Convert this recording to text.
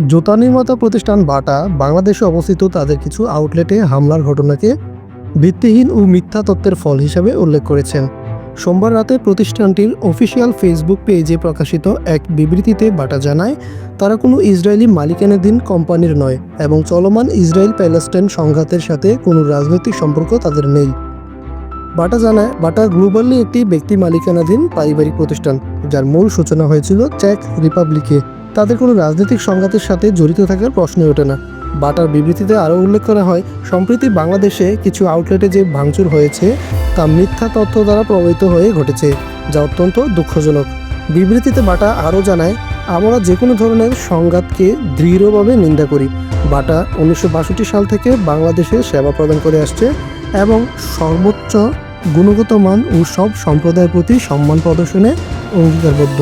জুতা নির্মাতা প্রতিষ্ঠান বাটা বাংলাদেশে অবস্থিত তাদের কিছু আউটলেটে হামলার ঘটনাকে ভিত্তিহীন ও মিথ্যা তথ্যের ফল হিসাবে উল্লেখ করেছেন। সোমবার রাতে প্রতিষ্ঠানটির অফিসিয়াল ফেসবুক পেজে প্রকাশিত এক বিবৃতিতে বাটা জানায়, তারা কোনো ইসরায়েলি মালিকানাধীন কোম্পানির নয় এবং চলমান ইসরায়েল প্যালেস্টাইন সংঘাতের সাথে কোনো রাজনৈতিক সম্পর্ক তাদের নেই। বাটা জানায়, বাটা গ্লোবালি একটি ব্যক্তি মালিকানাধীন পারিবারিক প্রতিষ্ঠান, যার মূল সূচনা হয়েছিল চেক রিপাবলিকে। তাদের কোনো রাজনৈতিক সংঘাতের সাথে জড়িত থাকার প্রশ্নই ওঠে না। বাটার বিবৃতিতে আরও উল্লেখ করা হয়, সম্প্রতি বাংলাদেশে কিছু আউটলেটে যে ভাঙচুর হয়েছে তা মিথ্যা তথ্য দ্বারা প্রভাবিত হয়ে ঘটেছে, যা অত্যন্ত দুঃখজনক। বিবৃতিতে বাটা আরও জানায়, আমরা যে কোনো ধরনের সংঘাতকে দৃঢ়ভাবে নিন্দা করি। বাটা 1962 সাল থেকে বাংলাদেশে সেবা প্রদান করে আসছে এবং সর্বোচ্চ গুণগত মান ও সব সম্প্রদায়ের প্রতি সম্মান প্রদর্শনে অঙ্গীকারবদ্ধ।